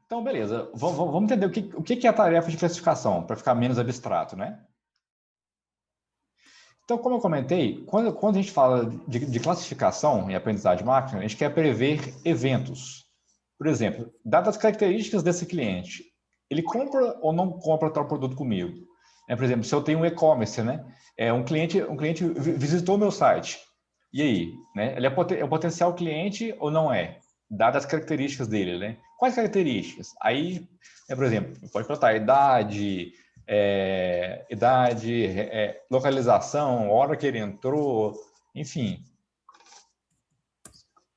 Então, beleza. Vamos entender o que é a tarefa de classificação, para ficar menos abstrato, né? Então, como eu comentei, quando a gente fala de classificação e aprendizagem de máquina, a gente quer prever eventos. Por exemplo, dadas as características desse cliente, ele compra ou não compra tal produto comigo? Por exemplo, se eu tenho um e-commerce, né? Um cliente visitou meu site. E aí? Né? Ele é um potencial cliente ou não é? Dadas as características dele, né? Quais características? Aí, por exemplo, pode botar idade, localização, hora que ele entrou, enfim.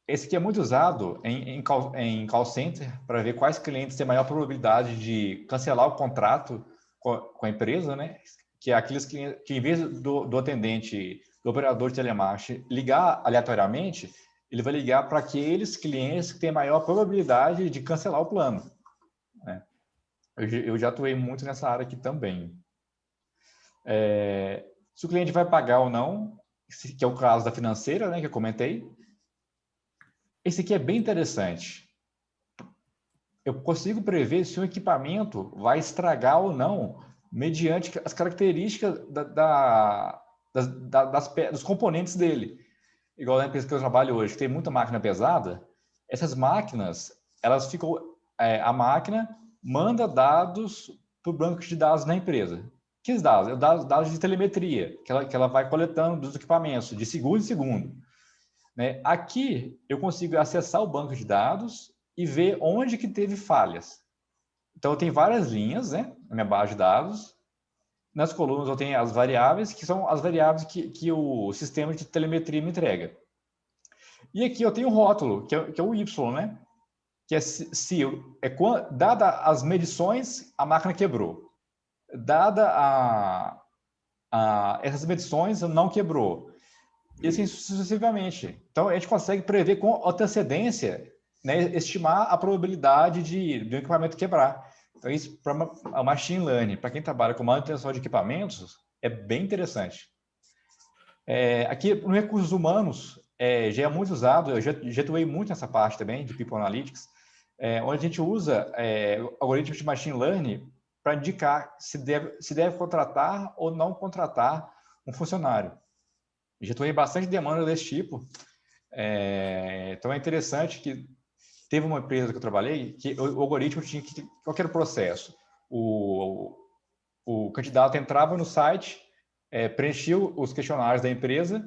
Esse aqui é muito usado em call center para ver quais clientes têm maior probabilidade de cancelar o contrato com a empresa, né? Que é aqueles clientes que, em vez do atendente, do operador de telemarketing, ligar aleatoriamente, ele vai ligar para aqueles clientes que têm maior probabilidade de cancelar o plano, né? Eu já atuei muito nessa área aqui também. Se o cliente vai pagar ou não, que é o caso da financeira, né, que eu comentei. Esse aqui é bem interessante. Eu consigo prever se um equipamento vai estragar ou não, mediante as características dos componentes dele. Igual na empresa que eu trabalho hoje, que tem muita máquina pesada, essas máquinas, elas ficam... a máquina manda dados para o banco de dados da empresa. Que dados? Dados de telemetria, que ela vai coletando dos equipamentos, de segundo em segundo. Né? Aqui, eu consigo acessar o banco de dados e ver onde que teve falhas. Então, eu tenho várias linhas, né, na minha base de dados. Nas colunas, eu tenho as variáveis, que são as variáveis que o sistema de telemetria me entrega. E aqui eu tenho o rótulo, que é o Y, né? Que dada as medições, a máquina quebrou. Dada essas medições, não quebrou. E assim sucessivamente. Então, a gente consegue prever com antecedência, né, estimar a probabilidade de um equipamento quebrar. Então, isso para a machine learning, para quem trabalha com manutenção de equipamentos, é bem interessante. Aqui, no recursos humanos, já é muito usado, eu já atuei muito nessa parte também, de People Analytics, onde a gente usa algoritmos de machine learning para indicar se deve contratar ou não contratar um funcionário. Já atuei bastante demanda desse tipo. Então, é interessante que teve uma empresa que eu trabalhei que o algoritmo tinha que... Qual que era o processo? O candidato entrava no site, preenchia os questionários da empresa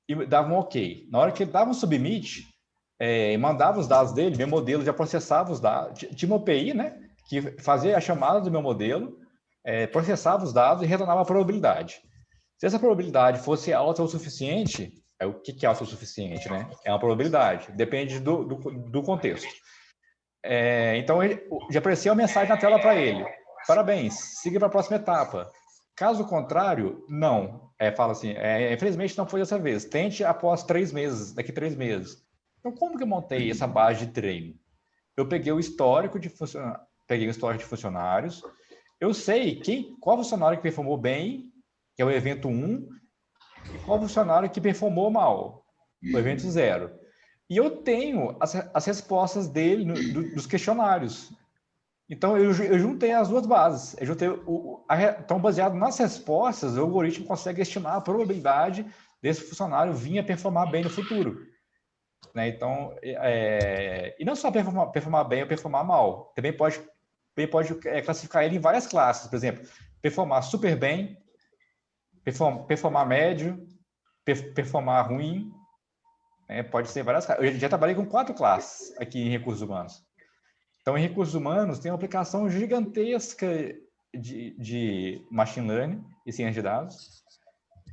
e dava um OK. Na hora que ele dava um submit, mandava os dados dele, meu modelo já processava os dados. Tinha uma API, né, que fazia a chamada do meu modelo, processava os dados e retornava a probabilidade. Se essa probabilidade fosse alta o suficiente, o que é alta o suficiente, né? É uma probabilidade, depende do contexto. Então, já apareceu a mensagem na tela para ele. Parabéns, siga para a próxima etapa. Caso contrário, não. Fala assim, infelizmente não foi dessa vez. Tente após 3 meses, daqui 3 meses. Então, como que eu montei essa base de treino? Eu peguei o histórico de funcionários. Eu sei qual funcionário que performou bem, que é o evento 1, e qual funcionário que performou mal, o evento 0. E eu tenho as respostas dele dos questionários. Então, eu juntei as duas bases. Então, baseado nas respostas, o algoritmo consegue estimar a probabilidade desse funcionário vir a performar bem no futuro. Né? Então, e não só performar bem ou performar mal. Também pode classificar ele em várias classes. Por exemplo, performar super bem, performar médio, performar ruim. Pode ser várias classes. Eu já trabalhei com 4 classes aqui em recursos humanos. Então, em recursos humanos, tem uma aplicação gigantesca de machine learning e ciência de dados.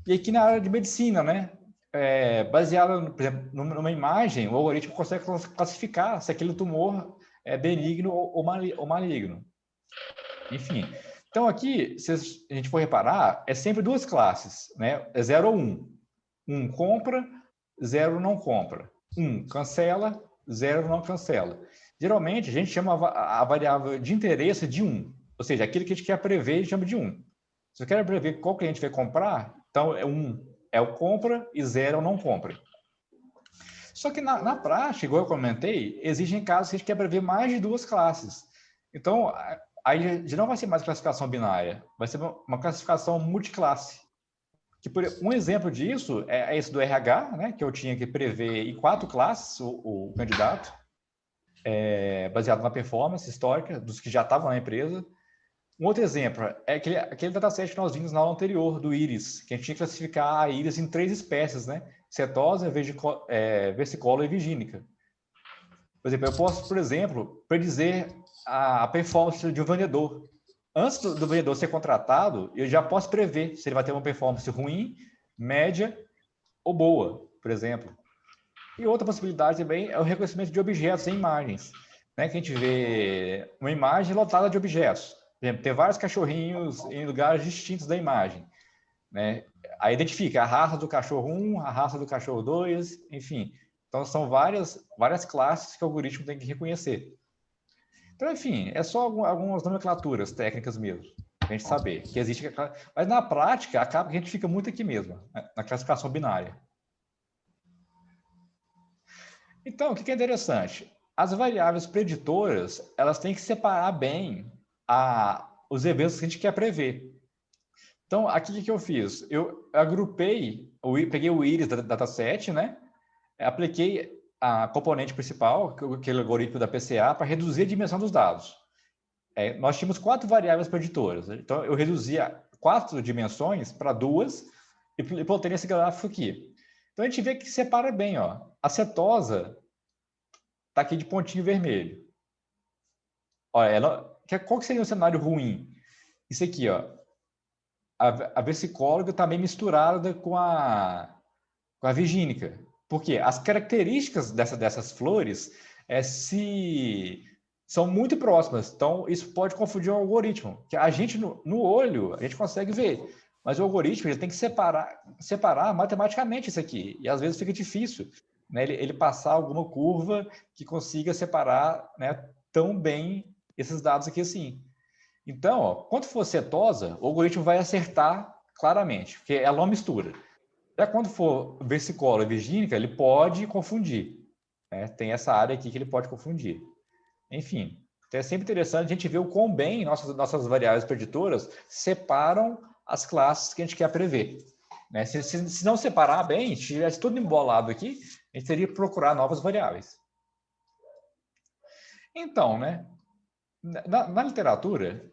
E aqui na área de medicina, né? Baseada, por exemplo, numa imagem, o algoritmo consegue classificar se aquele tumor é benigno ou maligno. Enfim. Então, aqui, se a gente for reparar, é sempre 2 classes, né? É 0 ou 1. 1 compra, 0 não compra. 1 cancela, 0 não cancela. Geralmente, a gente chama a variável de interesse de 1. Ou seja, aquilo que a gente quer prever, a gente chama de 1. Se eu quero prever qual cliente vai comprar, então 1 é o compra e 0 é o não compra. Só que na prática, igual eu comentei, existem casos que a gente quer prever mais de 2 classes. Então, aí já não vai ser mais classificação binária, vai ser uma classificação multiclasse. Que um exemplo disso é esse do RH, né, que eu tinha que prever em 4 classes o candidato, baseado na performance histórica dos que já estavam na empresa. Um outro exemplo é aquele dataset que nós vimos na aula anterior, do íris, que a gente tinha que classificar a íris em 3 espécies, né? Setosa, versicolor e virgínica. Por exemplo, eu posso, por exemplo, predizer a performance de um vendedor. Antes do vendedor ser contratado, eu já posso prever se ele vai ter uma performance ruim, média ou boa, por exemplo. E outra possibilidade também é o reconhecimento de objetos em imagens, né? Que a gente vê uma imagem lotada de objetos. Por exemplo, ter vários cachorrinhos em lugares distintos da imagem, né? Aí identifica a raça do cachorro 1, a raça do cachorro 2, enfim. Então, são várias classes que o algoritmo tem que reconhecer. Então, enfim, é só algumas nomenclaturas técnicas mesmo, para a gente saber que existe. Mas, na prática, acaba que a gente fica muito aqui mesmo, na classificação binária. Então, o que é interessante? As variáveis preditoras, elas têm que separar bem os eventos que a gente quer prever. Então, aqui o que eu fiz? Eu agrupei, peguei o íris da dataset, né? Apliquei a componente principal, aquele algoritmo da PCA, para reduzir a dimensão dos dados. Nós tínhamos 4 variáveis preditoras. Então, eu reduzia 4 dimensões para 2 e plotei nesse gráfico aqui. Então, a gente vê que separa bem, ó. A cetosa está aqui de pontinho vermelho. Olha, qual que seria um cenário ruim? Isso aqui, ó. A versicóloga está bem misturada com a virgínica. Por quê? As características dessas flores se são muito próximas. Então, isso pode confundir o algoritmo. Que a gente, no olho, a gente consegue ver. Mas o algoritmo ele tem que separar matematicamente isso aqui. E às vezes fica difícil, né, ele passar alguma curva que consiga separar, né, tão bem esses dados aqui assim. Então, ó, quando for cetosa, o algoritmo vai acertar claramente, porque ela é uma mistura. Já quando for versicolor e virgínica, ele pode confundir. Né? Tem essa área aqui que ele pode confundir. Enfim, então é sempre interessante a gente ver o quão bem nossas variáveis preditoras separam as classes que a gente quer prever. Né? Se não separar bem, se tivesse tudo embolado aqui, a gente teria que procurar novas variáveis. Então, né, na literatura,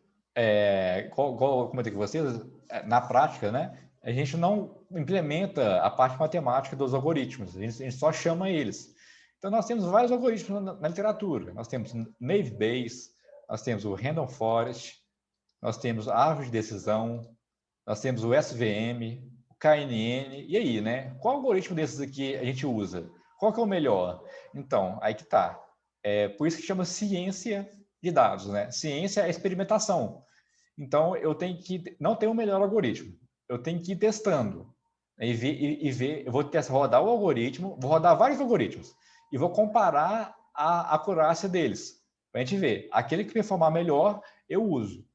como eu comentei com vocês, na prática, né, a gente não implementa a parte matemática dos algoritmos, a gente só chama eles. Então, nós temos vários algoritmos na literatura. Nós temos Naive Bayes, nós temos o Random Forest, nós temos a árvore de decisão, nós temos o SVM, o KNN, e aí, né? Qual algoritmo desses aqui a gente usa? Qual que é o melhor? Então, aí que tá. Por isso que chama ciência de dados, né? Ciência é experimentação. Então, eu tenho que não ter o melhor algoritmo. Eu tenho que ir testando e ver. Eu vou rodar o algoritmo, vou rodar vários algoritmos e vou comparar a acurácia deles. Para a gente ver. Aquele que performar melhor, eu uso.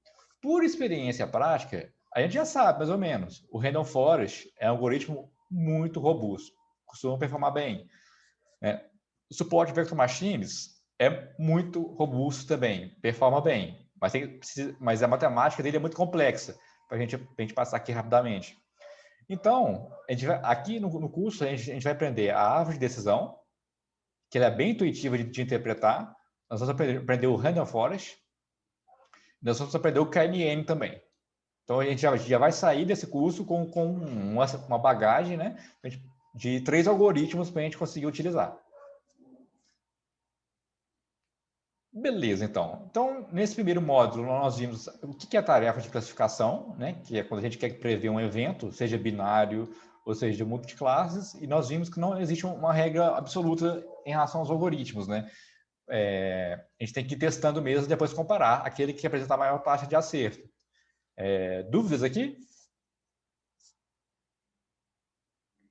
Por experiência prática, a gente já sabe, mais ou menos. O Random Forest é um algoritmo muito robusto. Costuma performar bem. O suporte Vector Machines é muito robusto também, performa bem, mas a matemática dele é muito complexa, para a gente passar aqui rapidamente. Então, aqui no curso, a gente vai aprender a árvore de decisão, que ela é bem intuitiva de interpretar. Nós vamos aprender o Random Forest, nós vamos aprender o KNN também. Então, a gente já vai sair desse curso com uma bagagem, né, de 3 algoritmos para a gente conseguir utilizar. Beleza, então. Então, nesse primeiro módulo, nós vimos o que é a tarefa de classificação, né? Que é quando a gente quer prever um evento, seja binário ou seja de multiclasses, e nós vimos que não existe uma regra absoluta em relação aos algoritmos, né? A gente tem que ir testando mesmo e depois comparar aquele que apresenta a maior taxa de acerto. Dúvidas aqui?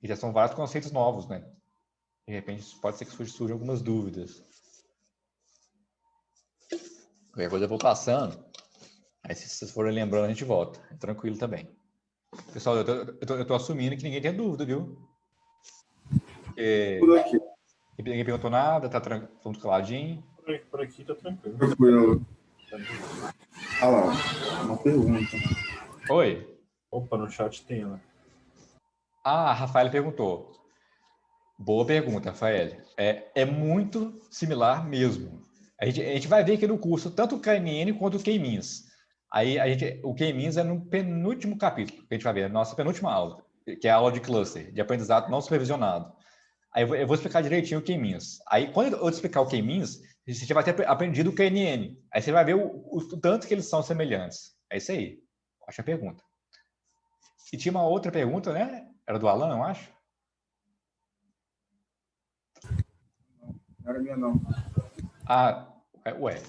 E já são vários conceitos novos, né? De repente, pode ser que surjam algumas dúvidas. Qualquer coisa eu vou passando. Aí, se vocês forem lembrando, a gente volta. É tranquilo também. Pessoal, eu tô assumindo que ninguém tem dúvida, viu? Porque Por aqui. ninguém perguntou nada, tá tudo caladinho. Por aqui tá tranquilo. Tranquilo. Ah lá, uma pergunta. Oi. Opa, no chat tem lá. Ah, a Rafaela perguntou. Boa pergunta, Rafael. É muito similar mesmo. A gente vai ver aqui no curso tanto o KNN quanto o K-Means. Aí o K-Means é no penúltimo capítulo, que a gente vai ver, a nossa penúltima aula, que é a aula de cluster, de aprendizado não supervisionado. Aí eu vou explicar direitinho o K-Means. Aí, quando eu explicar o K-Means, você já vai ter aprendido o KNN. Aí você vai ver o tanto que eles são semelhantes. É isso aí. Acho a pergunta. E tinha uma outra pergunta, né? Era do Alan, eu acho. Não era minha, não. Ah, ué.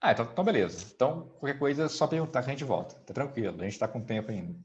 Ah, então beleza. Então, qualquer coisa é só perguntar que a gente volta. Tá tranquilo, a gente está com tempo ainda.